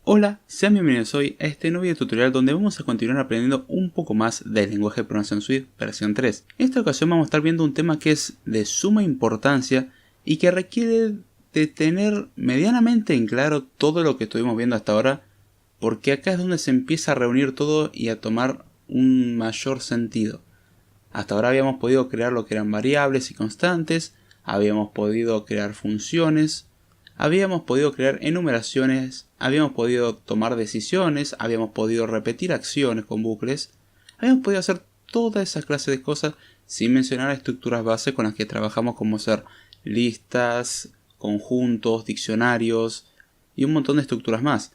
Hola, sean bienvenidos hoy a este nuevo video tutorial donde vamos a continuar aprendiendo un poco más del lenguaje de programación Swift versión 3. En esta ocasión vamos a estar viendo un tema que es de suma importancia y que requiere de tener medianamente en claro todo lo que estuvimos viendo hasta ahora, porque acá es donde se empieza a reunir todo y a tomar un mayor sentido. Hasta ahora habíamos podido crear lo que eran variables y constantes, habíamos podido crear funciones, habíamos podido crear enumeraciones, habíamos podido tomar decisiones, habíamos podido repetir acciones con bucles, habíamos podido hacer toda esa clase de cosas sin mencionar estructuras base con las que trabajamos, como ser listas, conjuntos, diccionarios y un montón de estructuras más.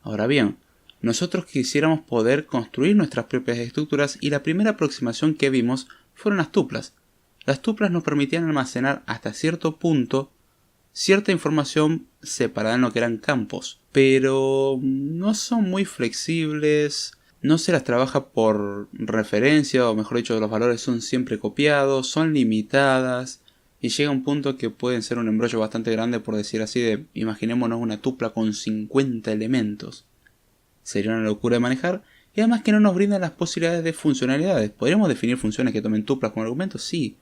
Ahora bien, nosotros quisiéramos poder construir nuestras propias estructuras y la primera aproximación que vimos fueron las tuplas. Las tuplas nos permitían almacenar hasta cierto punto cierta información separada en lo que eran campos, pero no son muy flexibles, no se las trabaja por referencia, o mejor dicho, los valores son siempre copiados, son limitadas, y llega un punto que pueden ser un embrollo bastante grande, por decir así, de imaginémonos una tupla con 50 elementos. Sería una locura de manejar, y además que no nos brindan las posibilidades de funcionalidades. ¿Podríamos definir funciones que tomen tuplas como argumentos? Sí,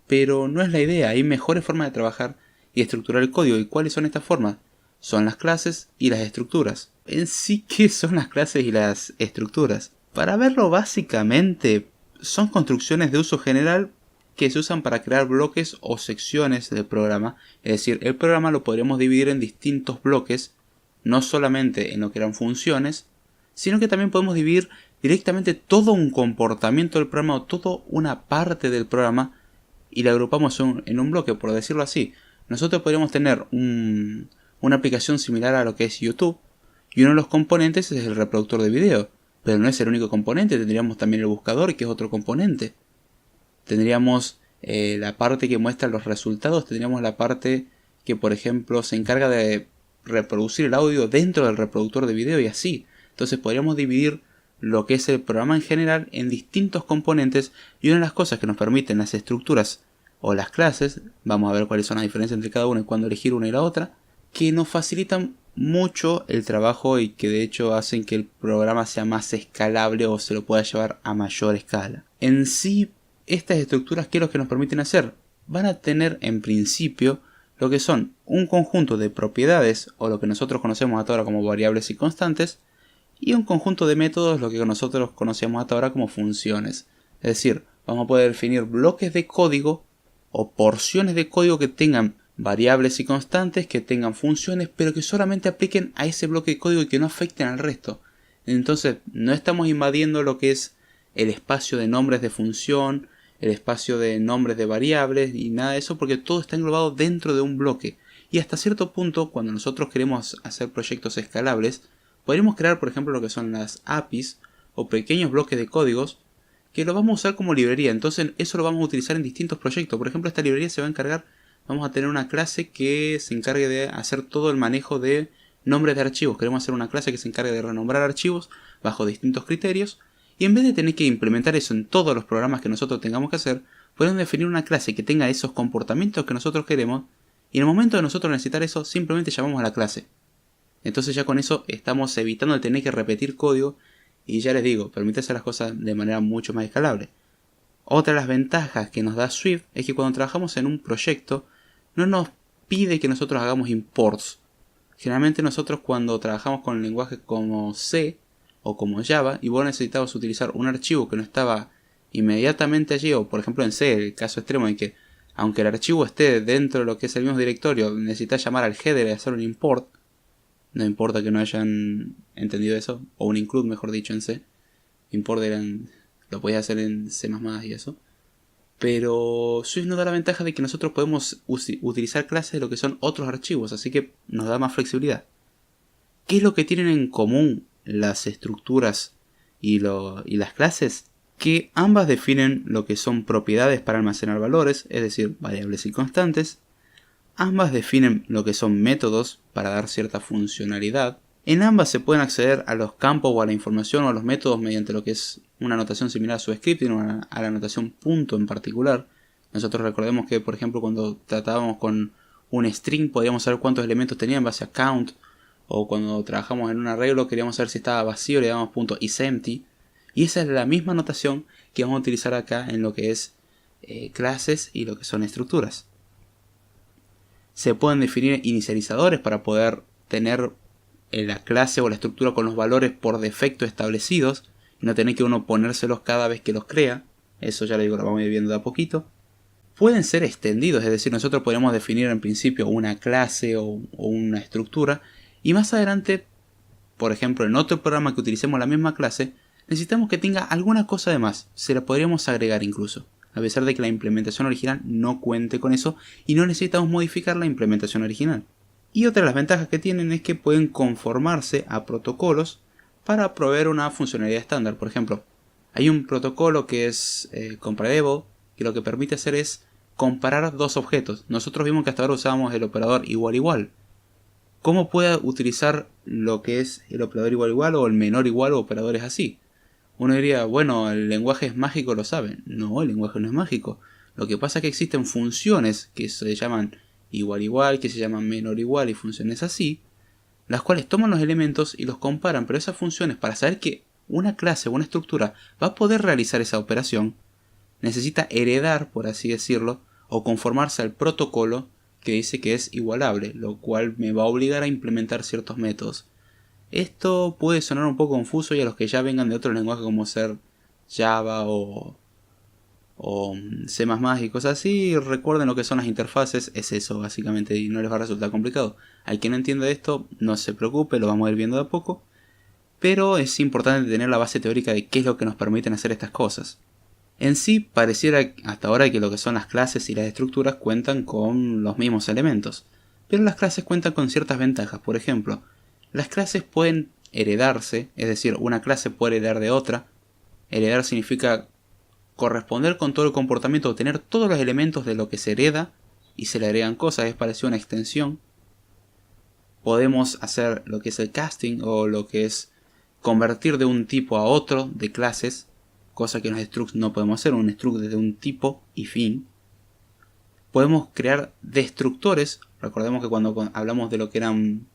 pero no es la idea. Hay mejores formas de trabajar y estructurar el código. ¿Y cuáles son estas formas? Son las clases y las estructuras. En sí, ¿qué son las clases y las estructuras? Para verlo básicamente, son construcciones de uso general que se usan para crear bloques o secciones del programa. Es decir, el programa lo podríamos dividir en distintos bloques, no solamente en lo que eran funciones, sino que también podemos dividir directamente todo un comportamiento del programa o toda una parte del programa y la agrupamos en un bloque, por decirlo así. Nosotros podríamos tener una aplicación similar a lo que es YouTube, y uno de los componentes es el reproductor de video, pero no es el único componente. Tendríamos también el buscador, que es otro componente. Tendríamos la parte que muestra los resultados, tendríamos la parte que, por ejemplo, se encarga de reproducir el audio dentro del reproductor de video y así. Entonces podríamos dividir lo que es el programa en general en distintos componentes, y una de las cosas que nos permiten las estructuras o las clases, vamos a ver cuáles son las diferencias entre cada una y cuándo elegir una y la otra, que nos facilitan mucho el trabajo y que de hecho hacen que el programa sea más escalable o se lo pueda llevar a mayor escala. En sí, estas estructuras, ¿qué es lo que nos permiten hacer? Van a tener en principio lo que son un conjunto de propiedades, o lo que nosotros conocemos hasta ahora como variables y constantes, y un conjunto de métodos, lo que nosotros conocemos hasta ahora como funciones. Es decir, vamos a poder definir bloques de código o porciones de código que tengan variables y constantes, que tengan funciones, pero que solamente apliquen a ese bloque de código y que no afecten al resto. Entonces, no estamos invadiendo lo que es el espacio de nombres de función, el espacio de nombres de variables y nada de eso, porque todo está englobado dentro de un bloque. Y hasta cierto punto, cuando nosotros queremos hacer proyectos escalables, podríamos crear, por ejemplo, lo que son las APIs o pequeños bloques de códigos que lo vamos a usar como librería. Entonces eso lo vamos a utilizar en distintos proyectos. Por ejemplo, esta librería se va a encargar, vamos a tener una clase que se encargue de hacer todo el manejo de nombres de archivos. Queremos hacer una clase que se encargue de renombrar archivos bajo distintos criterios. Y en vez de tener que implementar eso en todos los programas que nosotros tengamos que hacer, podemos definir una clase que tenga esos comportamientos que nosotros queremos. Y en el momento de nosotros necesitar eso, simplemente llamamos a la clase. Entonces ya con eso estamos evitando el tener que repetir código. Y ya les digo, permite hacer las cosas de manera mucho más escalable. Otra de las ventajas que nos da Swift es que cuando trabajamos en un proyecto no nos pide que nosotros hagamos imports. Generalmente nosotros cuando trabajamos con lenguajes como C o como Java y vos necesitabas utilizar un archivo que no estaba inmediatamente allí, o por ejemplo en C, el caso extremo en que aunque el archivo esté dentro de lo que es el mismo directorio, necesitas llamar al header y hacer un import. No importa que no hayan entendido eso, o un include mejor dicho en C. Import lo podías hacer en C++ y eso. Pero Swift nos da la ventaja de que nosotros podemos utilizar clases de lo que son otros archivos, así que nos da más flexibilidad. ¿Qué es lo que tienen en común las estructuras y las clases? Que ambas definen lo que son propiedades para almacenar valores, es decir, variables y constantes. Ambas definen lo que son métodos para dar cierta funcionalidad. En ambas se pueden acceder a los campos o a la información o a los métodos mediante lo que es una notación similar a su scripting o a la notación punto en particular. Nosotros recordemos que, por ejemplo, cuando tratábamos con un string podíamos saber cuántos elementos tenía en base a count, O cuando trabajamos en un arreglo queríamos saber si estaba vacío, le damos punto isEmpty. Y esa es la misma notación que vamos a utilizar acá en lo que es clases y lo que son estructuras. Se pueden definir inicializadores para poder tener la clase o la estructura con los valores por defecto establecidos y no tener que uno ponérselos cada vez que los crea. Eso ya lo digo, lo vamos a ir viendo de a poquito. Pueden ser extendidos, es decir, nosotros podemos definir en principio una clase o una estructura y más adelante, por ejemplo, en otro programa que utilicemos la misma clase, necesitamos que tenga alguna cosa de más, se la podríamos agregar incluso, a pesar de que la implementación original no cuente con eso y no necesitamos modificar la implementación original. Y otra de las ventajas que tienen es que pueden conformarse a protocolos para proveer una funcionalidad estándar. Por ejemplo, hay un protocolo que es Comparable, que lo que permite hacer es comparar dos objetos. Nosotros vimos que hasta ahora usábamos el operador igual igual. ¿Cómo puede utilizar lo que es el operador igual igual o el menor igual o operadores así? Uno diría, bueno, el lenguaje es mágico, lo saben. No, el lenguaje no es mágico. Lo que pasa es que existen funciones que se llaman igual igual, que se llaman menor igual y funciones así, las cuales toman los elementos y los comparan, pero esas funciones, para saber que una clase o una estructura va a poder realizar esa operación, necesita heredar, por así decirlo, o conformarse al protocolo que dice que es igualable, lo cual me va a obligar a implementar ciertos métodos. Esto puede sonar un poco confuso y a los que ya vengan de otro lenguaje como ser Java o C++ y cosas así, recuerden lo que son las interfaces, es eso básicamente y no les va a resultar complicado. Al que no entienda esto, no se preocupe, lo vamos a ir viendo de a poco, pero es importante tener la base teórica de qué es lo que nos permiten hacer estas cosas. En sí, pareciera hasta ahora que lo que son las clases y las estructuras cuentan con los mismos elementos, pero las clases cuentan con ciertas ventajas. Por ejemplo, las clases pueden heredarse, es decir, una clase puede heredar de otra. Heredar significa corresponder con todo el comportamiento, o tener todos los elementos de lo que se hereda y se le agregan cosas, es parecido a una extensión. Podemos hacer lo que es el casting o lo que es convertir de un tipo a otro de clases, cosa que en los structs no podemos hacer, un struct de un tipo y fin. Podemos crear destructores, recordemos que cuando hablamos de lo que eran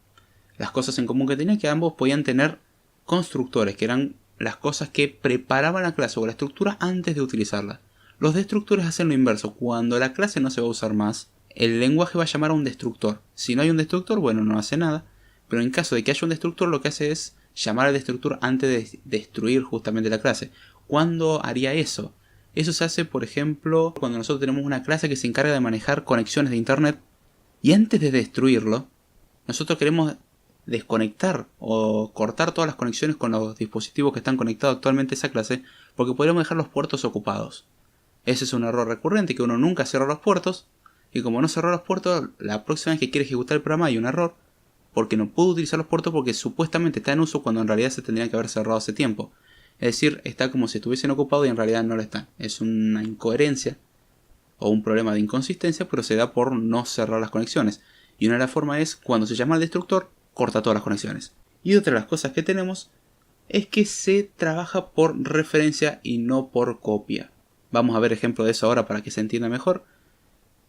las cosas en común que tenían, que ambos podían tener constructores, que eran las cosas que preparaban la clase o la estructura antes de utilizarla. Los destructores hacen lo inverso, cuando la clase no se va a usar más, el lenguaje va a llamar a un destructor. Si no hay un destructor, bueno, no hace nada, pero en caso de que haya un destructor, lo que hace es llamar al destructor antes de destruir justamente la clase. ¿Cuándo haría eso? Eso se hace, por ejemplo, cuando nosotros tenemos una clase que se encarga de manejar conexiones de internet y antes de destruirlo, nosotros queremos desconectar o cortar todas las conexiones con los dispositivos que están conectados actualmente a esa clase, porque podríamos dejar los puertos ocupados. Ese es un error recurrente, que uno nunca cierra los puertos, y como no cerró los puertos, la próxima vez que quiere ejecutar el programa hay un error, porque no pudo utilizar los puertos porque supuestamente está en uso cuando en realidad se tendrían que haber cerrado hace tiempo. Es decir, está como si estuviesen ocupados y en realidad no lo están. Es una incoherencia o un problema de inconsistencia, pero se da por no cerrar las conexiones. Y una de las formas es, cuando se llama al destructor, corta todas las conexiones. Y otra de las cosas que tenemos es que se trabaja por referencia y no por copia. Vamos a ver ejemplo de eso ahora para que se entienda mejor.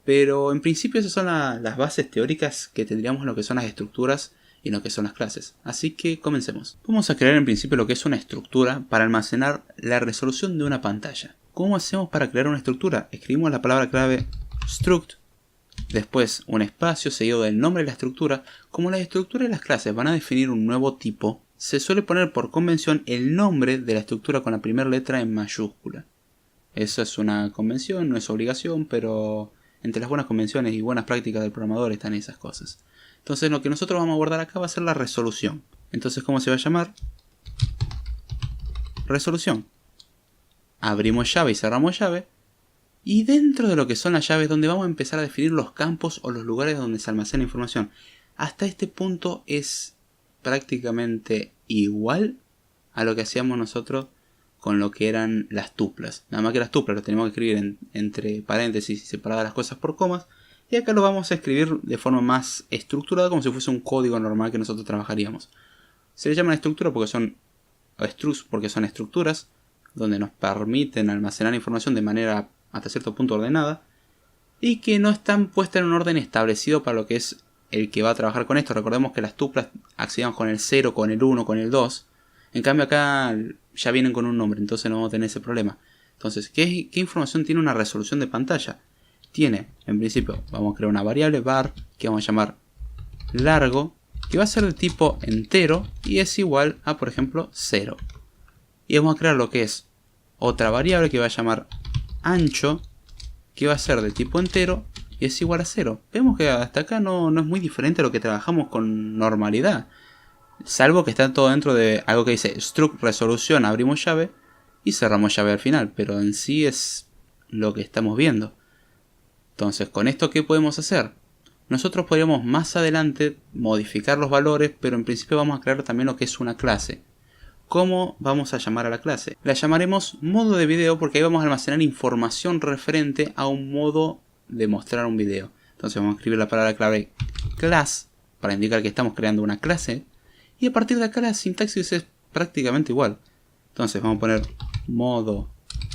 Pero en principio esas son las bases teóricas que tendríamos en lo que son las estructuras y en lo que son las clases. Así que comencemos. Vamos a crear en principio lo que es una estructura para almacenar la resolución de una pantalla. ¿Cómo hacemos para crear una estructura? Escribimos la palabra clave struct, después un espacio seguido del nombre de la estructura. Como las estructuras y las clases van a definir un nuevo tipo, se suele poner por convención el nombre de la estructura con la primera letra en mayúscula. Eso es una convención, no es obligación, pero entre las buenas convenciones y buenas prácticas del programador están esas cosas. Entonces lo que nosotros vamos a abordar acá va a ser la resolución. Entonces, ¿cómo se va a llamar? Resolución. Abrimos llave y cerramos llave. Y dentro de lo que son las llaves, donde vamos a empezar a definir los campos o los lugares donde se almacena información. Hasta este punto es prácticamente igual a lo que hacíamos nosotros con lo que eran las tuplas. Nada más que las tuplas lo tenemos que escribir entre paréntesis y separadas las cosas por comas. Y acá lo vamos a escribir de forma más estructurada, como si fuese un código normal que nosotros trabajaríamos. Se le llaman estructura porque son structs, porque son estructuras donde nos permiten almacenar información de manera hasta cierto punto ordenada y que no están puestas en un orden establecido para lo que es el que va a trabajar con esto. Recordemos que las tuplas accedíamos con el 0, con el 1, con el 2. En cambio acá ya vienen con un nombre, entonces no vamos a tener ese problema. Entonces, ¿qué información tiene una resolución de pantalla? Tiene, en principio, vamos a crear una variable var que vamos a llamar largo, que va a ser de tipo entero y es igual a, por ejemplo, 0. Y vamos a crear lo que es otra variable que va a llamar ancho, que va a ser de tipo entero y es igual a 0. Vemos que hasta acá no es muy diferente a lo que trabajamos con normalidad. Salvo que está todo dentro de algo que dice struct resolución, abrimos llave y cerramos llave al final. Pero en sí es lo que estamos viendo. Entonces, ¿con esto qué podemos hacer? Nosotros podríamos más adelante modificar los valores, pero en principio vamos a crear también lo que es una clase. ¿Cómo vamos a llamar a la clase? La llamaremos modo de video porque ahí vamos a almacenar información referente a un modo de mostrar un video. Entonces vamos a escribir la palabra clave class para indicar que estamos creando una clase. Y a partir de acá la sintaxis es prácticamente igual. Entonces vamos a poner modo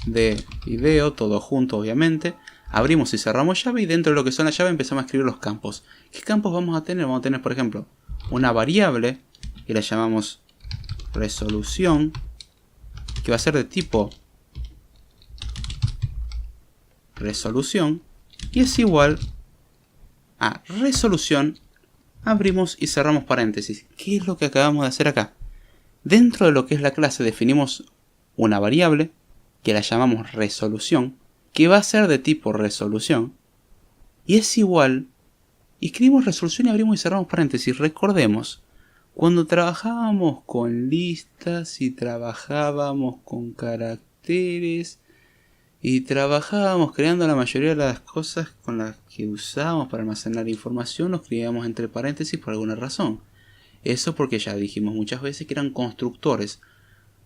de video, todo junto obviamente. Abrimos y cerramos llave y dentro de lo que son las llaves empezamos a escribir los campos. ¿Qué campos vamos a tener? Vamos a tener, por ejemplo, una variable que la llamamos resolución, que va a ser de tipo resolución y es igual a resolución. Abrimos y cerramos paréntesis. ¿Qué es lo que acabamos de hacer acá? Dentro de lo que es la clase definimos una variable que la llamamos resolución, que va a ser de tipo resolución y es igual. Escribimos resolución y abrimos y cerramos paréntesis. Recordemos, cuando trabajábamos con listas y trabajábamos con caracteres y trabajábamos creando la mayoría de las cosas con las que usábamos para almacenar información, los escribíamos entre paréntesis por alguna razón. Eso porque ya dijimos muchas veces que eran constructores.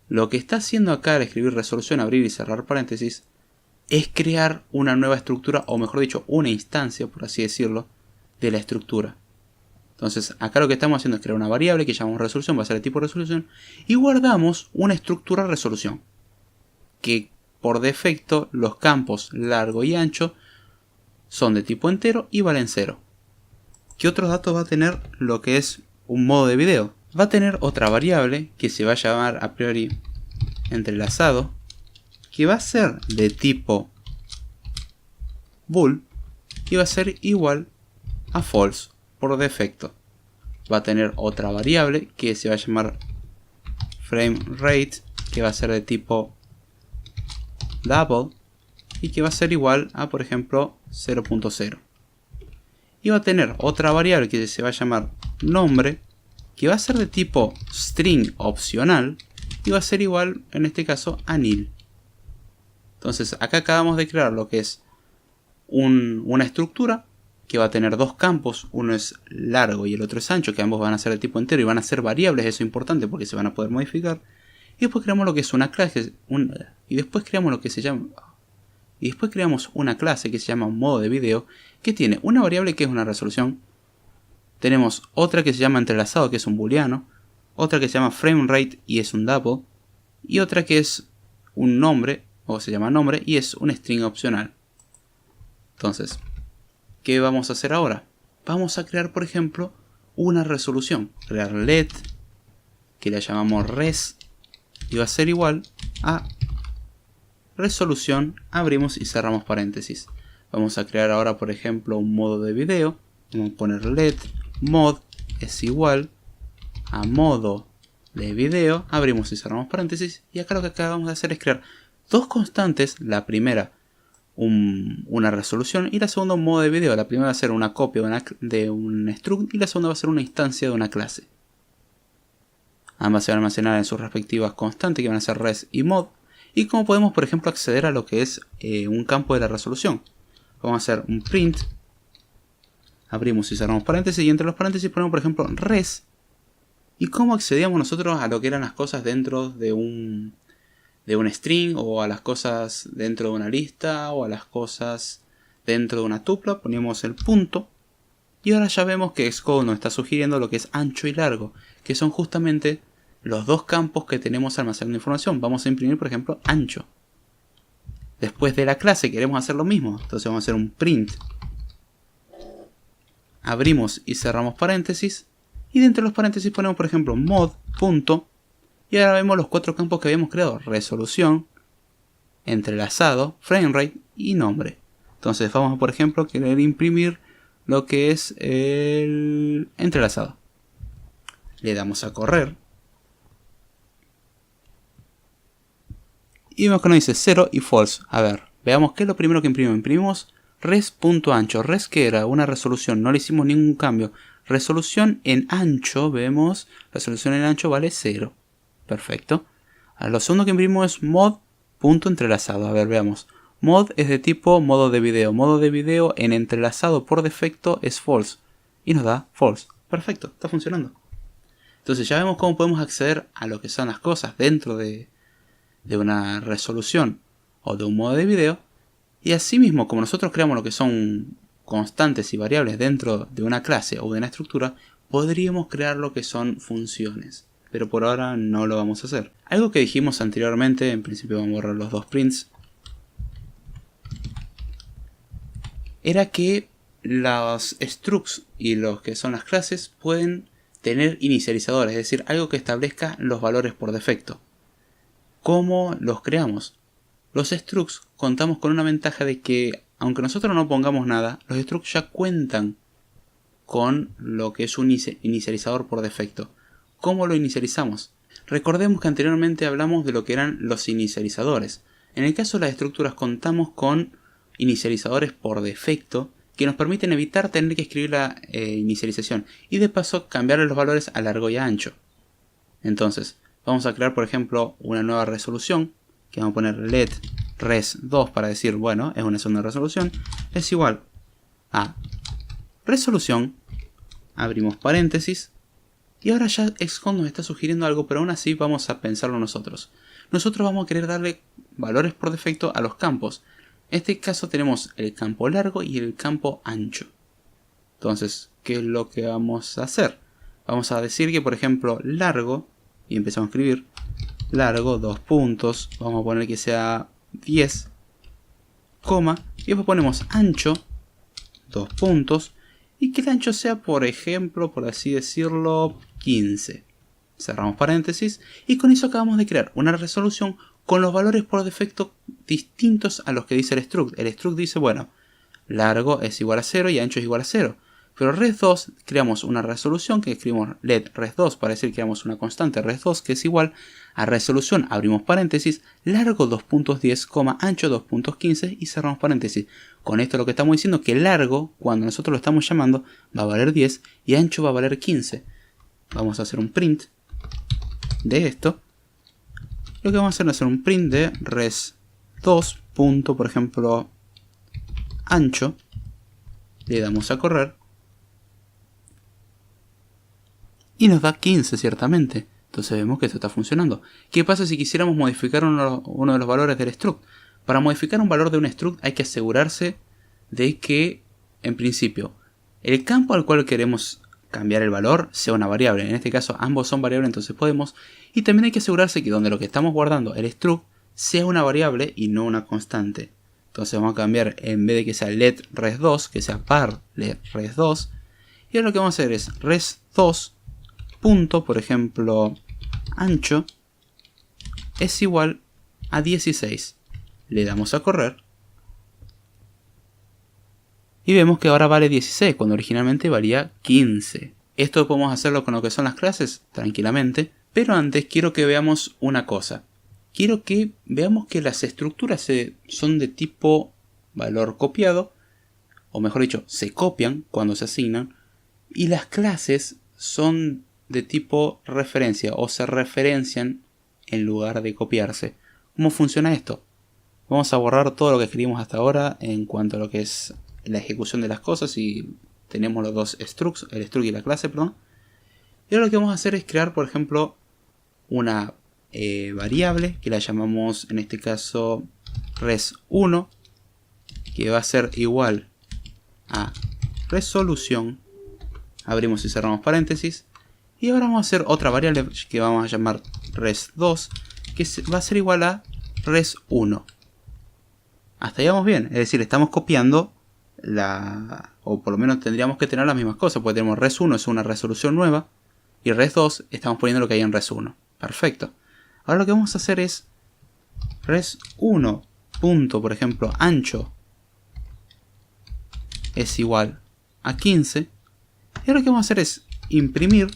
Lo que está haciendo acá al escribir resolución, abrir y cerrar paréntesis, es crear una nueva estructura, o mejor dicho, una instancia, por así decirlo, de la estructura. Entonces, acá lo que estamos haciendo es crear una variable que llamamos resolución, va a ser de tipo resolución, y guardamos una estructura resolución, que por defecto los campos largo y ancho son de tipo entero y valen 0. ¿Qué otros datos va a tener lo que es un modo de video? Va a tener otra variable que se va a llamar a priori entrelazado, que va a ser de tipo bool y va a ser igual a false por defecto. Va a tener otra variable que se va a llamar frame rate, que va a ser de tipo double y que va a ser igual a, por ejemplo, 0.0. Y va a tener otra variable que se va a llamar nombre, que va a ser de tipo string opcional y va a ser igual, en este caso, a nil. Entonces acá acabamos de crear lo que es una estructura que va a tener dos campos, uno es largo y el otro es ancho, que ambos van a ser de tipo entero y van a ser variables, eso es importante porque se van a poder modificar. Y después creamos lo que es una clase, y después creamos lo que se llama, y después creamos una clase que se llama modo de video, que tiene una variable que es una resolución. Tenemos otra que se llama entrelazado, que es un booleano, otra que se llama frame rate y es un double, y otra que es un nombre, o se llama nombre, y es un string opcional. Entonces, ¿qué vamos a hacer ahora? Vamos a crear, por ejemplo, una resolución. Crear let, que la llamamos res, y va a ser igual a resolución, abrimos y cerramos paréntesis. Vamos a crear ahora, por ejemplo, un modo de video. Vamos a poner let mod es igual a modo de video, abrimos y cerramos paréntesis. Y acá lo que acabamos de hacer es crear dos constantes. La primera una resolución y la segunda un modo de video. La primera va a ser una copia de un struct y la segunda va a ser una instancia de una clase. Ambas se van a almacenar en sus respectivas constantes que van a ser res y mod. Y como podemos, por ejemplo, acceder a lo que es un campo de la resolución. Vamos a hacer un print. Abrimos y cerramos paréntesis y entre los paréntesis ponemos, por ejemplo, res. Y cómo accedíamos nosotros a lo que eran las cosas dentro de un string, o a las cosas dentro de una lista, o a las cosas dentro de una tupla. Poníamos el punto. Y ahora ya vemos que Xcode nos está sugiriendo lo que es ancho y largo, que son justamente los dos campos que tenemos almacenando información. Vamos a imprimir, por ejemplo, ancho. Después de la clase queremos hacer lo mismo. Entonces vamos a hacer un print abrimos y cerramos paréntesis, y dentro de los paréntesis ponemos por ejemplo mod, punto, y ahora vemos los 4 campos que habíamos creado: resolución, entrelazado, framerate y nombre. Entonces vamos a por ejemplo querer imprimir lo que es el entrelazado. Le damos a correr. Y vemos que nos dice 0 y false. A ver, veamos qué es lo primero que imprimimos. Imprimimos res.ancho. Res que era una resolución, no le hicimos ningún cambio. Resolución en ancho, vemos, resolución en ancho vale 0. Perfecto. Ahora, lo segundo que imprimimos es mod.entrelazado. A ver, veamos. Mod es de tipo modo de video. Modo de video en entrelazado por defecto es false. Y nos da false. Perfecto, está funcionando. Entonces ya vemos cómo podemos acceder a lo que son las cosas dentro de una resolución o de un modo de video. Y asimismo, como nosotros creamos lo que son constantes y variables dentro de una clase o de una estructura, podríamos crear lo que son funciones. Pero por ahora no lo vamos a hacer. Algo que dijimos anteriormente, en principio vamos a borrar los dos prints, era que los structs y los que son las clases pueden tener inicializadores, es decir, algo que establezca los valores por defecto. ¿Cómo los creamos? Los structs contamos con una ventaja de que, aunque nosotros no pongamos nada, los structs ya cuentan con lo que es un inicializador por defecto. ¿Cómo lo inicializamos? Recordemos que anteriormente hablamos de lo que eran los inicializadores. En el caso de las estructuras contamos con inicializadores por defecto que nos permiten evitar tener que escribir la inicialización y de paso cambiarle los valores a largo y a ancho. Entonces, vamos a crear por ejemplo una nueva resolución que vamos a poner let res2 para decir, bueno, es una segunda resolución, es igual a resolución, abrimos paréntesis, y ahora ya XCOM nos está sugiriendo algo, pero aún así vamos a pensarlo nosotros. Nosotros vamos a querer darle valores por defecto a los campos. En este caso tenemos el campo largo y el campo ancho. Entonces, ¿qué es lo que vamos a hacer? Vamos a decir que por ejemplo largo, y empezamos a escribir largo, 2 puntos, vamos a poner que sea 10, coma, y después ponemos ancho, 2 puntos, y que el ancho sea por ejemplo, por así decirlo, 15. Cerramos paréntesis, y con eso acabamos de crear una resolución con los valores por defecto distintos a los que dice el struct. El struct dice, bueno, largo es igual a 0 y ancho es igual a 0. Pero res2 creamos una resolución que escribimos let res2 para decir que creamos una constante res2 que es igual a resolución, abrimos paréntesis, largo 2.10, ancho 2.15 y cerramos paréntesis. Con esto lo que estamos diciendo es que largo, cuando nosotros lo estamos llamando, va a valer 10 y ancho va a valer 15. Vamos a hacer un print de esto. Lo que vamos a hacer es hacer un print de res2. Por ejemplo, ancho. Le damos a correr. Y nos da 15 ciertamente. Entonces vemos que esto está funcionando. ¿Qué pasa si quisiéramos modificar uno de los valores del struct? Para modificar un valor de un struct hay que asegurarse de que, en principio, el campo al cual queremos cambiar el valor sea una variable. En este caso ambos son variables, entonces podemos. Y también hay que asegurarse que donde lo que estamos guardando, el struct, sea una variable y no una constante. Entonces vamos a cambiar, en vez de que sea let res2, que sea par let res2. Y ahora lo que vamos a hacer es res2. Punto, por ejemplo, ancho es igual a 16. Le damos a correr. Y vemos que ahora vale 16, cuando originalmente valía 15. Esto podemos hacerlo con lo que son las clases, tranquilamente. Pero antes quiero que veamos una cosa. Quiero que veamos que las estructuras son de tipo valor copiado. O mejor dicho, se copian cuando se asignan. Y las clases son de tipo referencia o se referencian en lugar de copiarse. ¿Cómo funciona esto? Vamos a borrar todo lo que escribimos hasta ahora en cuanto a lo que es la ejecución de las cosas y tenemos los dos structs, el struct y la clase, perdón. Y ahora lo que vamos a hacer es crear, por ejemplo, una variable que la llamamos en este caso res1, que va a ser igual a resolución. Abrimos y cerramos paréntesis. Y ahora vamos a hacer otra variable que vamos a llamar res2, que va a ser igual a res1. Hasta ahí vamos bien, es decir, estamos copiando o por lo menos tendríamos que tener las mismas cosas, porque tenemos res1 es una resolución nueva y res2 estamos poniendo lo que hay en res1. Perfecto. Ahora lo que vamos a hacer es res1 punto, por ejemplo, ancho es igual a 15. Y ahora lo que vamos a hacer es imprimir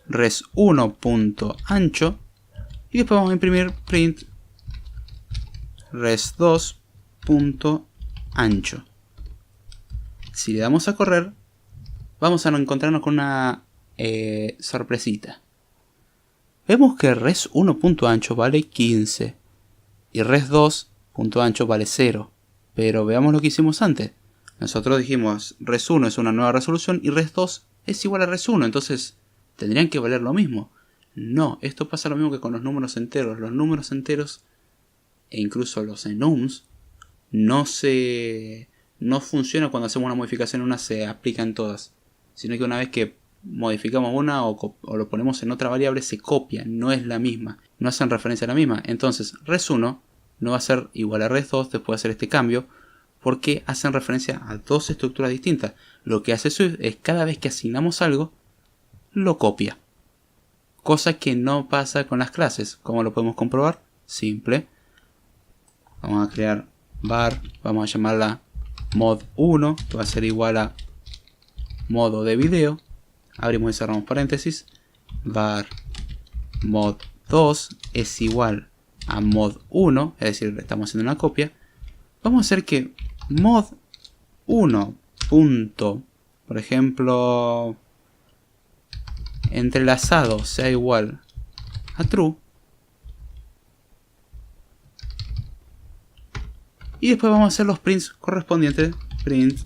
res1 punto ancho y después vamos a imprimir print res2 punto ancho. Si le damos a correr, vamos a encontrarnos con una sorpresita. Vemos que res1.ancho vale 15 y res2.ancho vale 0. Pero veamos lo que hicimos antes. Nosotros dijimos res1 es una nueva resolución y res2 es igual a res1. Entonces tendrían que valer lo mismo. No, esto pasa lo mismo que con los números enteros. Los números enteros e incluso los enums no funciona cuando hacemos una modificación en una, se aplica en todas. Sino que una vez que modificamos una o lo ponemos en otra variable, se copia, no es la misma, no hacen referencia a la misma. Entonces res1 no va a ser igual a res2 después de hacer este cambio, porque hacen referencia a dos estructuras distintas. Lo que hace Swift es cada vez que asignamos algo, lo copia. Cosa que no pasa con las clases. ¿Cómo lo podemos comprobar? Simple. Vamos a crear var, vamos a llamarla mod1, que va a ser igual a modo de video. Abrimos y cerramos paréntesis. Var mod2 es igual a mod1, es decir, estamos haciendo una copia. Vamos a hacer que mod1 punto, por ejemplo, entrelazado sea igual a true. Y después vamos a hacer los prints correspondientes. Print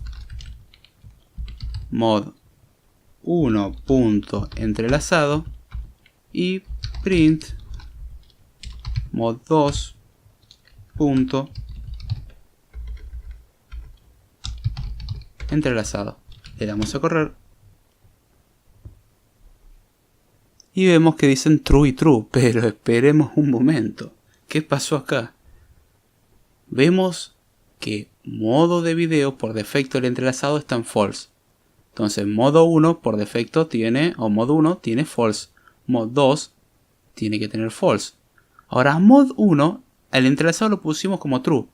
mod1 punto entrelazado y print mod2 punto entrelazado. Le damos a correr y vemos que dicen true y true, pero esperemos un momento. ¿Qué pasó acá? Vemos que modo de video por defecto el entrelazado está en false. Entonces modo 1 por defecto tiene, o mod 1 tiene false. Mod 2 tiene que tener false. Ahora mod 1 el entrelazado lo pusimos como true,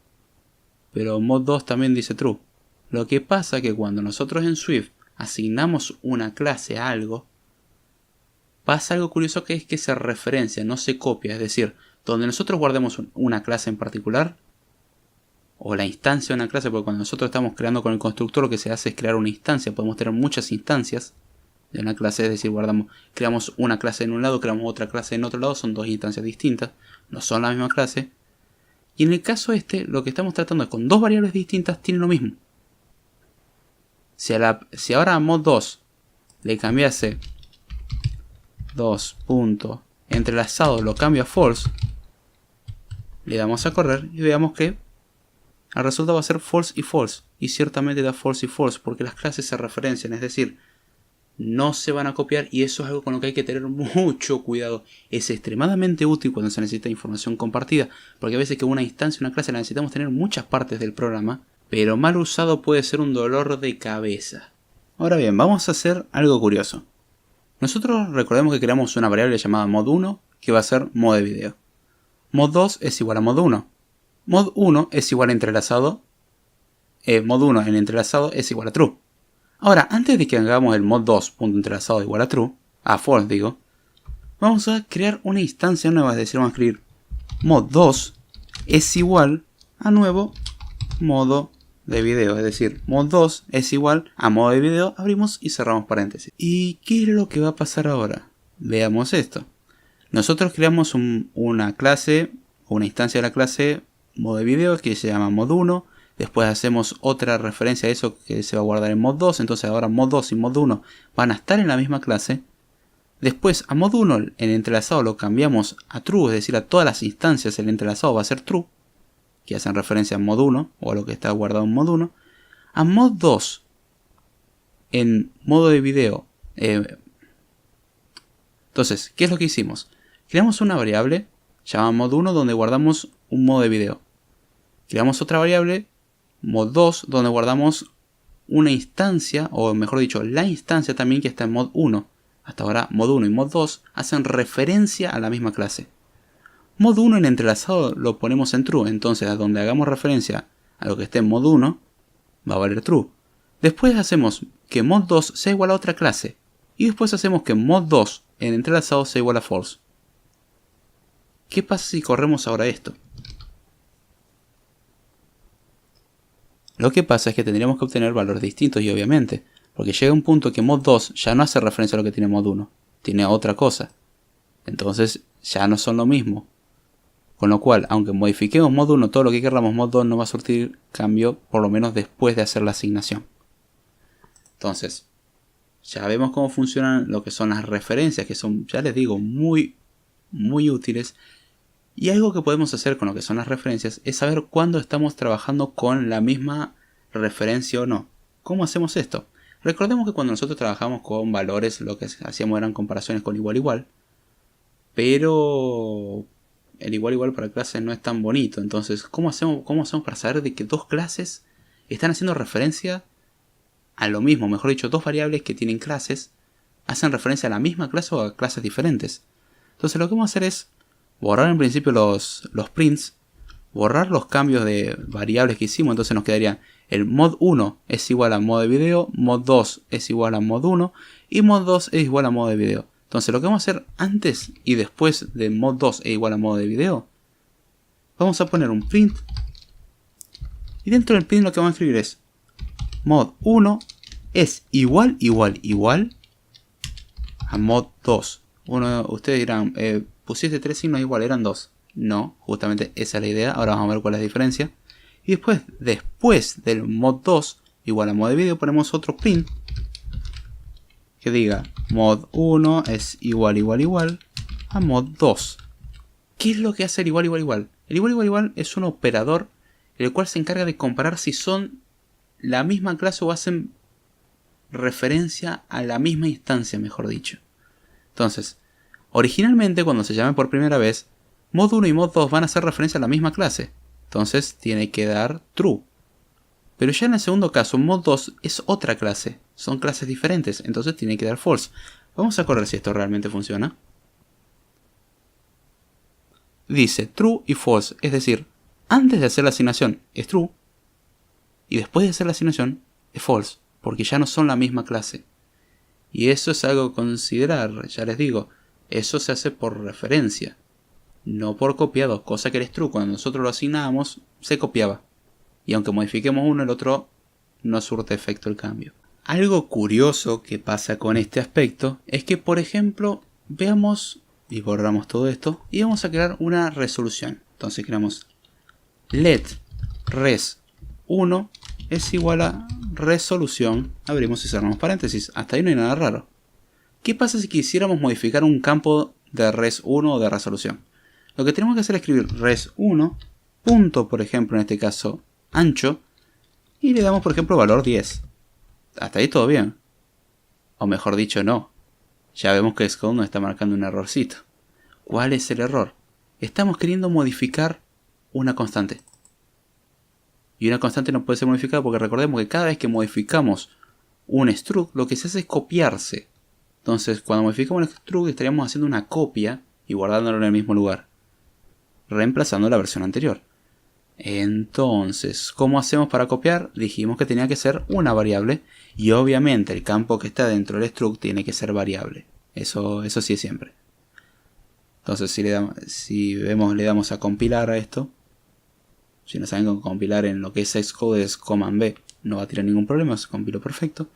pero mod 2 también dice true. Lo que pasa es que cuando nosotros en Swift asignamos una clase a algo, pasa algo curioso, que es que se referencia, no se copia. Es decir, donde nosotros guardemos una clase en particular, o la instancia de una clase, porque cuando nosotros estamos creando con el constructor lo que se hace es crear una instancia. Podemos tener muchas instancias de una clase, es decir, creamos una clase en un lado, creamos otra clase en otro lado, son dos instancias distintas, no son la misma clase. Y en el caso este, lo que estamos tratando es con dos variables distintas tienen lo mismo. Si ahora a mod 2 le cambiase 2 punto entrelazado, lo cambio a false, le damos a correr y veamos que el resultado va a ser false y false. Y ciertamente da false y false, porque las clases se referencian, es decir, no se van a copiar, y eso es algo con lo que hay que tener mucho cuidado. Es extremadamente útil cuando se necesita información compartida, porque a veces que una instancia, una clase, la necesitamos tener en muchas partes del programa, pero mal usado puede ser un dolor de cabeza. Ahora bien, vamos a hacer algo curioso. Nosotros recordemos que creamos una variable llamada mod1, que va a ser modo de video. Mod2 es igual a mod1. Mod1 es igual a entrelazado. Mod1 en entrelazado es igual a true. Ahora, antes de que hagamos el mod2 punto entrelazado igual a true, a false digo, vamos a crear una instancia nueva, es decir, vamos a escribir mod2 es igual a nuevo modo de video, es decir, mod2 es igual a modo de video, abrimos y cerramos paréntesis. ¿Y qué es lo que va a pasar ahora? Veamos esto. Nosotros creamos una clase, una instancia de la clase modo de video que se llama mod1. Después hacemos otra referencia a eso que se va a guardar en mod 2. Entonces ahora mod 2 y mod 1 van a estar en la misma clase. Después a mod 1 el entrelazado lo cambiamos a true, es decir, a todas las instancias el entrelazado va a ser true, que hacen referencia a mod 1 o a lo que está guardado en mod 1. A mod 2 en modo de video. Entonces, ¿qué es lo que hicimos? Creamos una variable llamada mod1 donde guardamos un modo de video. Creamos otra variable mod 2, donde guardamos una instancia, o mejor dicho, la instancia también que está en mod 1. Hasta ahora mod 1 y mod 2 hacen referencia a la misma clase. Mod 1 en entrelazado lo ponemos en true, entonces a donde hagamos referencia a lo que esté en mod 1 va a valer true. Después hacemos que mod 2 sea igual a otra clase, y después hacemos que mod 2 en entrelazado sea igual a false. ¿Qué pasa si corremos ahora esto? Lo que pasa es que tendríamos que obtener valores distintos y obviamente, porque llega un punto que mod 2 ya no hace referencia a lo que tiene mod 1, tiene otra cosa. Entonces ya no son lo mismo. Con lo cual, aunque modifiquemos mod 1 todo lo que queramos, mod 2 no va a surtir cambio, por lo menos después de hacer la asignación. Entonces, ya vemos cómo funcionan lo que son las referencias, que son, ya les digo, muy útiles. Y algo que podemos hacer con lo que son las referencias es saber cuándo estamos trabajando con la misma referencia o no. ¿Cómo hacemos esto? Recordemos que cuando nosotros trabajamos con valores, lo que hacíamos eran comparaciones con igual igual. Pero el igual igual para clases no es tan bonito. Entonces, ¿cómo hacemos para saber de que dos clases están haciendo referencia a lo mismo? Mejor dicho, dos variables que tienen clases hacen referencia a la misma clase o a clases diferentes. Entonces lo que vamos a hacer es borrar en principio los prints, borrar los cambios de variables que hicimos. Entonces nos quedaría el mod 1 es igual a modo de video, mod 2 es igual a mod 1 y mod 2 es igual a modo de video. Entonces lo que vamos a hacer antes y después de mod 2 es igual a modo de video, vamos a poner un print, y dentro del print lo que vamos a escribir es mod 1 es igual a mod 2. Ustedes dirán, pusiste 3 signos igual, eran 2. No, justamente esa es la idea. Ahora vamos a ver cuál es la diferencia. Y después del mod 2 igual a mod de video, ponemos otro print que diga mod 1 es igual a mod 2. ¿Qué es lo que hace el igual? El igual es un operador el cual se encarga de comparar si son la misma clase o hacen referencia a la misma instancia, mejor dicho. Entonces, originalmente cuando se llame por primera vez, mod 1 y mod 2 van a hacer referencia a la misma clase. Entonces tiene que dar true. Pero ya en el segundo caso, mod 2 es otra clase. Son clases diferentes, entonces tiene que dar false. Vamos a correr si esto realmente funciona. Dice true y false, es decir, antes de hacer la asignación es true y después de hacer la asignación es false, porque ya no son la misma clase. Y eso es algo a considerar, ya les digo, eso se hace por referencia, no por copiado, cosa que el true cuando nosotros lo asignábamos se copiaba. Y aunque modifiquemos uno, el otro no surte efecto el cambio. Algo curioso que pasa con este aspecto es que, por ejemplo, veamos y borramos todo esto y vamos a crear una resolución. Entonces creamos let res1 es igual a resolución, abrimos y cerramos paréntesis. Hasta ahí no hay nada raro. ¿Qué pasa si quisiéramos modificar un campo de res1 o de resolución? Lo que tenemos que hacer es escribir res1, punto, por ejemplo, en este caso, ancho, y le damos, por ejemplo, valor 10. Hasta ahí todo bien. O mejor dicho, no. Ya vemos que Xcode nos está marcando un errorcito. ¿Cuál es el error? Estamos queriendo modificar una constante. Y una constante no puede ser modificada porque recordemos que cada vez que modificamos un struct, lo que se hace es copiarse. Entonces, cuando modificamos un struct, estaríamos haciendo una copia y guardándolo en el mismo lugar, reemplazando la versión anterior. Entonces, ¿cómo hacemos para copiar? Dijimos que tenía que ser una variable y obviamente el campo que está dentro del struct tiene que ser variable. Eso sí es siempre. Entonces, si le damos a compilar a esto. Si no saben cómo compilar en lo que es Xcode es Command B, no va a tirar ningún problema, se compiló perfecto.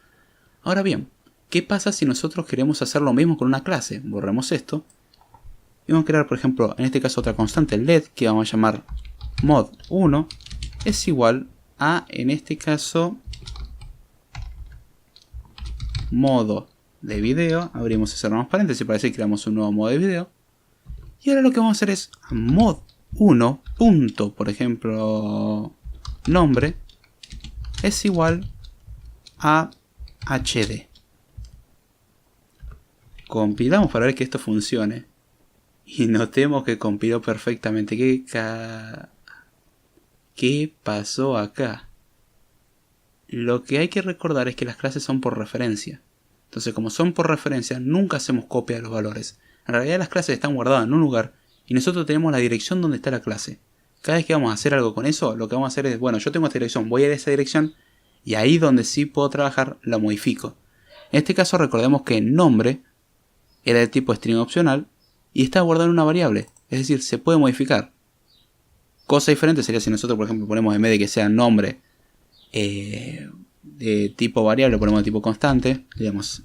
Ahora bien, ¿qué pasa si nosotros queremos hacer lo mismo con una clase? Borremos esto y vamos a crear, por ejemplo, en este caso otra constante, LED, que vamos a llamar mod1 es igual a, en este caso, modo de video. Abrimos y cerramos paréntesis para decir que creamos un nuevo modo de video. Y ahora lo que vamos a hacer es a mod1 punto, por ejemplo, nombre es igual a HD. Compilamos para ver que esto funcione y notemos que compiló perfectamente. ¿Qué pasó acá? lo que hay que recordar es que las clases son por referencia. Entonces, como son por referencia, nunca hacemos copia de los valores. En realidad las clases están guardadas en un lugar y nosotros tenemos la dirección donde está la clase. Cada vez que vamos a hacer algo con eso, lo que vamos a hacer es, bueno, yo tengo esta dirección, voy a ir a esa dirección y ahí donde sí puedo trabajar, la modifico. En este caso recordemos que el nombre era de tipo string opcional y está guardado en una variable, es decir, se puede modificar. Cosa diferente sería si nosotros, por ejemplo, ponemos en vez de que sea nombre de tipo variable, ponemos de tipo constante, le damos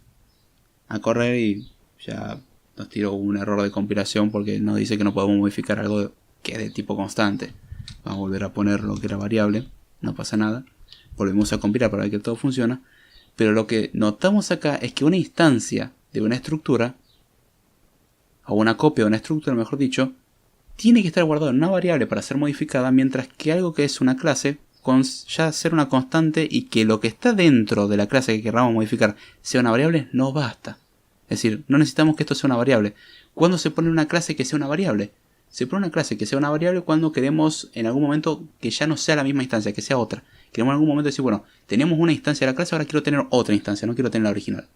a correr y ya nos tiró un error de compilación porque nos dice que no podemos modificar algo que es de tipo constante. Vamos a volver a poner lo que era variable, no pasa nada. Volvemos a compilar para ver que todo funciona. Pero lo que notamos acá es que una instancia de una estructura, o una copia de una estructura mejor dicho, tiene que estar guardado en una variable para ser modificada, mientras que algo que es una clase, con ya ser una constante y que lo que está dentro de la clase que queramos modificar sea una variable, no basta. Es decir, no necesitamos que esto sea una variable. ¿Cuándo se pone una clase que sea una variable? Se pone una clase que sea una variable cuando queremos en algún momento que ya no sea la misma instancia, que sea otra. Queremos en algún momento decir, bueno, tenemos una instancia de la clase, ahora quiero tener otra instancia, no quiero tener la original.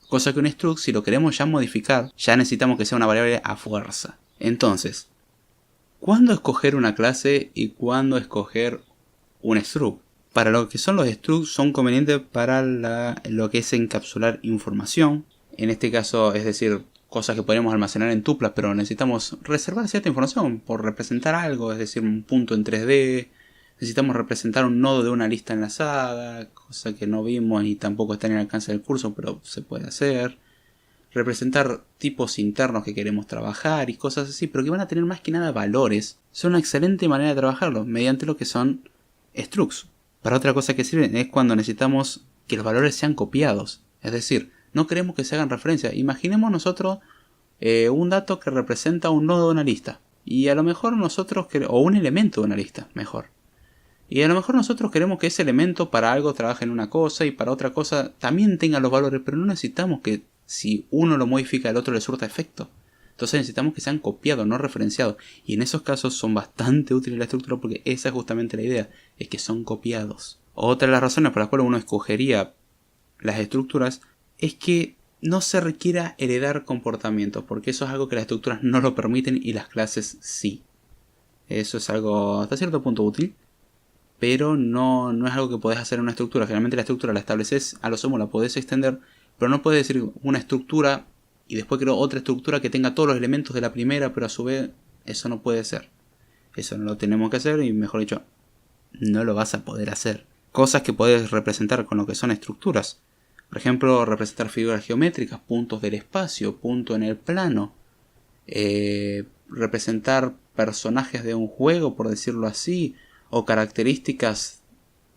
Cosa que un struct, si lo queremos ya modificar, ya necesitamos que sea una variable a fuerza. Entonces, ¿cuándo escoger una clase y cuándo escoger un struct? Para lo que son los structs son convenientes para lo que es encapsular información. En este caso, es decir, cosas que podemos almacenar en tuplas, pero necesitamos reservar cierta información por representar algo, es decir, un punto en 3D. Necesitamos representar un nodo de una lista enlazada, cosa que no vimos y tampoco está en el alcance del curso, pero se puede hacer. Representar tipos internos que queremos trabajar y cosas así, pero que van a tener más que nada valores. Son una excelente manera de trabajarlos, mediante lo que son structs. Para otra cosa que sirven es cuando necesitamos que los valores sean copiados. Es decir, no queremos que se hagan referencia. Imaginemos nosotros un dato que representa un nodo de una lista. Y a lo mejor nosotros o un elemento de una lista, mejor. Y a lo mejor nosotros queremos que ese elemento para algo trabaje en una cosa y para otra cosa también tenga los valores, pero no necesitamos que si uno lo modifica el otro le surta efecto. Entonces necesitamos que sean copiados, no referenciados. Y en esos casos son bastante útiles la estructura porque esa es justamente la idea, es que son copiados. Otra de las razones por las cuales uno escogería las estructuras es que no se requiera heredar comportamientos, porque eso es algo que las estructuras no lo permiten y las clases sí. Eso es algo hasta cierto punto útil, pero no es algo que podés hacer en una estructura. Generalmente la estructura la estableces, a lo sumo la podés extender, pero no podés decir una estructura y después creo otra estructura que tenga todos los elementos de la primera, pero a su vez eso no puede ser. Eso no lo tenemos que hacer y mejor dicho, no lo vas a poder hacer. Cosas que podés representar con lo que son estructuras. Por ejemplo, representar figuras geométricas, puntos del espacio, punto en el plano. Representar personajes de un juego, por decirlo así, o características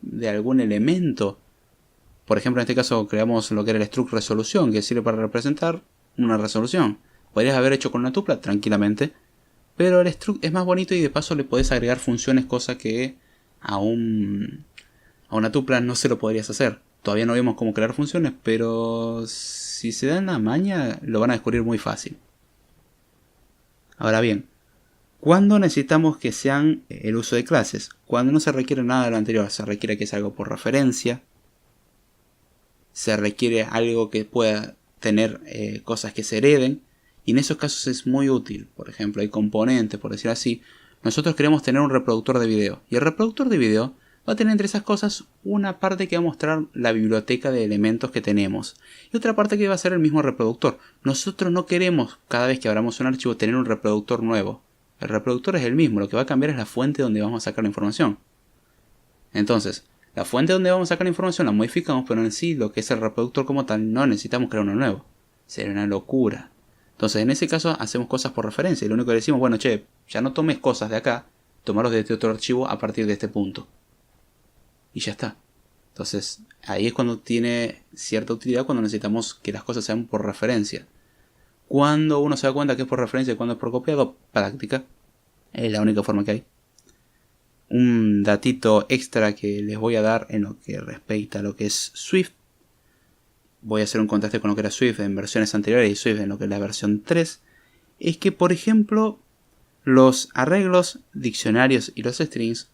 de algún elemento. Por ejemplo, en este caso creamos lo que era el struct resolución, que sirve para representar una resolución. Podrías haber hecho con una tupla tranquilamente, pero el struct es más bonito y de paso le podés agregar funciones, cosa que a una tupla no se lo podrías hacer. Todavía no vemos cómo crear funciones, pero si se dan la maña lo van a descubrir muy fácil. Ahora bien, ¿cuándo necesitamos que sean el uso de clases? Cuando no se requiere nada de lo anterior, se requiere que sea algo por referencia, se requiere algo que pueda tener cosas que se hereden, y en esos casos es muy útil. Por ejemplo, hay componentes, por decir así. Nosotros queremos tener un reproductor de video, y el reproductor de video va a tener entre esas cosas una parte que va a mostrar la biblioteca de elementos que tenemos y otra parte que va a ser el mismo reproductor. Nosotros no queremos cada vez que abramos un archivo tener un reproductor nuevo. El reproductor es el mismo, lo que va a cambiar es la fuente donde vamos a sacar la información. Entonces, la fuente donde vamos a sacar la información la modificamos, pero en sí lo que es el reproductor como tal no necesitamos crear uno nuevo. Sería una locura. Entonces en ese caso hacemos cosas por referencia y lo único que decimos, bueno, che, ya no tomes cosas de acá, tomarlos de este otro archivo a partir de este punto. Y ya está. Entonces ahí es cuando tiene cierta utilidad, cuando necesitamos que las cosas sean por referencia. Cuando uno se da cuenta que es por referencia y cuando es por copiado, práctica. Es la única forma que hay. Un datito extra que les voy a dar en lo que respecta a lo que es Swift. Voy a hacer un contraste con lo que era Swift en versiones anteriores y Swift en lo que es la versión 3. Es que, por ejemplo, los arreglos, diccionarios y los strings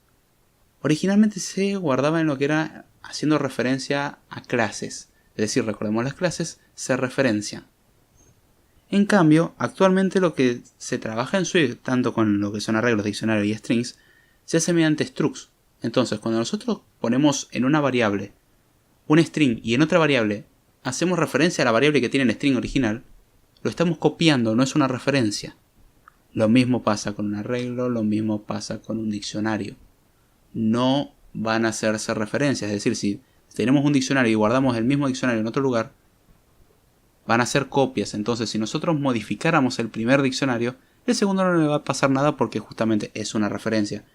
originalmente se guardaban en lo que era haciendo referencia a clases. Es decir, recordemos, las clases se referencian. En cambio, actualmente lo que se trabaja en Swift, tanto con lo que son arreglos, diccionarios y strings, se hace mediante structs. Entonces, cuando nosotros ponemos en una variable un string y en otra variable hacemos referencia a la variable que tiene el string original, lo estamos copiando, no es una referencia. Lo mismo pasa con un arreglo, lo mismo pasa con un diccionario. No van a hacerse referencias, es decir, si tenemos un diccionario y guardamos el mismo diccionario en otro lugar, van a ser copias. Entonces, si nosotros modificáramos el primer diccionario, el segundo no le va a pasar nada porque justamente es una referencia.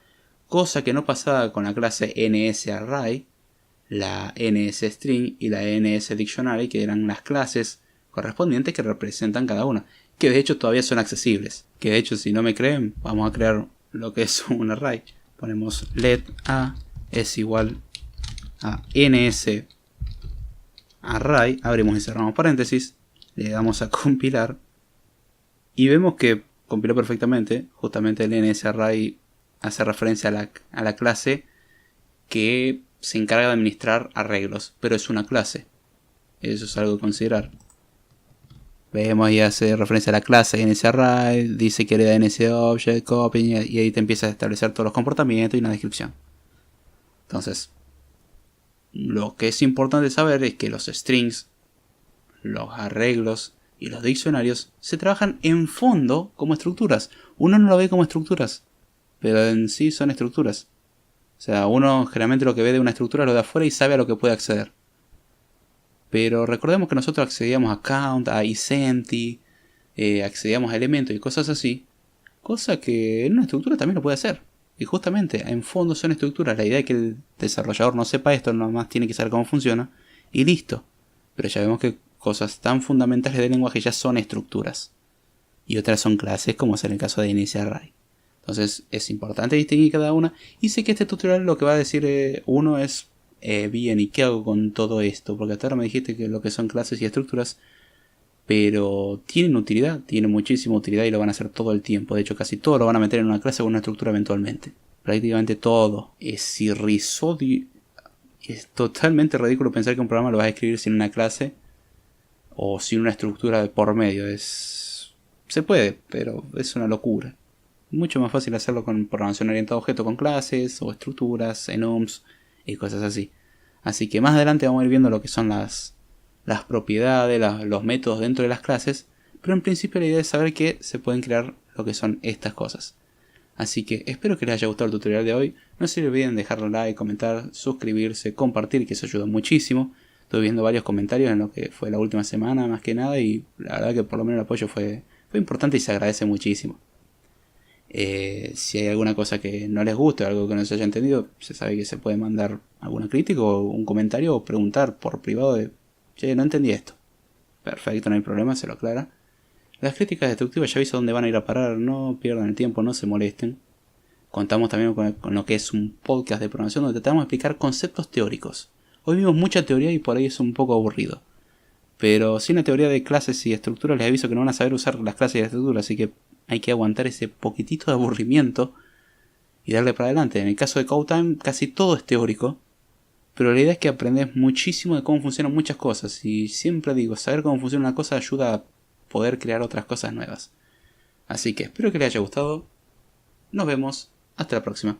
Cosa que no pasaba con la clase NSArray, la NSString y la NSDictionary, que eran las clases correspondientes que representan cada una. Que de hecho todavía son accesibles. Que de hecho, si no me creen, vamos a crear lo que es un array. Ponemos let a es igual a NSArray, abrimos y cerramos paréntesis. Le damos a compilar y vemos que compiló perfectamente. Justamente el NSArray hace referencia a la clase que se encarga de administrar arreglos, pero es una clase. Eso es algo a considerar. Vemos y hace referencia a la clase NSArray, dice que hereda NSObject, copy, y ahí te empieza a establecer todos los comportamientos y una descripción. Entonces, lo que es importante saber es que los strings, los arreglos y los diccionarios se trabajan en fondo como estructuras. Uno no lo ve como estructuras, pero en sí son estructuras. O sea, uno generalmente lo que ve de una estructura lo de afuera y sabe a lo que puede acceder. Pero recordemos que nosotros accedíamos a count, a isempty, accedíamos a elementos y cosas así. Cosa que en una estructura también lo puede hacer. Y justamente en fondo son estructuras. La idea es que el desarrollador no sepa esto, nomás tiene que saber cómo funciona. Y listo. Pero ya vemos que cosas tan fundamentales del lenguaje ya son estructuras. Y otras son clases, como es en el caso de NSArray. Entonces es importante distinguir cada una. Y sé que este tutorial lo que va a decir uno es... bien, ¿y qué hago con todo esto? Porque hasta ahora me dijiste que lo que son clases y estructuras, pero tienen utilidad, tienen muchísima utilidad y lo van a hacer todo el tiempo. De hecho, casi todo lo van a meter en una clase o una estructura eventualmente. Prácticamente todo. Es irrisorio. Es totalmente ridículo pensar que un programa lo vas a escribir sin una clase o sin una estructura de por medio. Se puede, pero es una locura. Mucho más fácil hacerlo con programación orientada a objeto con clases o estructuras, enums y cosas así. Así que más adelante vamos a ir viendo lo que son las propiedades, los métodos dentro de las clases, pero en principio la idea es saber que se pueden crear lo que son estas cosas. Así que espero que les haya gustado el tutorial de hoy. No se olviden dejarle like, comentar, suscribirse, compartir, que eso ayuda muchísimo. Estuve viendo varios comentarios en lo que fue la última semana más que nada y la verdad que por lo menos el apoyo fue importante y se agradece muchísimo. Si hay alguna cosa que no les guste o algo que no se haya entendido, se sabe que se puede mandar alguna crítica o un comentario o preguntar por privado de che, no entendí esto. Perfecto, no hay problema, se lo aclara. Las críticas destructivas ya aviso dónde van a ir a parar, no pierdan el tiempo, no se molesten. Contamos también con lo que es un podcast de programación donde tratamos de explicar conceptos teóricos. Hoy vimos mucha teoría y por ahí es un poco aburrido. Pero sin la teoría de clases y estructuras les aviso que no van a saber usar las clases y las estructuras, así que hay que aguantar ese poquitito de aburrimiento y darle para adelante. En el caso de CodeTime casi todo es teórico, pero la idea es que aprendes muchísimo de cómo funcionan muchas cosas. Y siempre digo, saber cómo funciona una cosa ayuda a poder crear otras cosas nuevas. Así que espero que les haya gustado. Nos vemos. Hasta la próxima.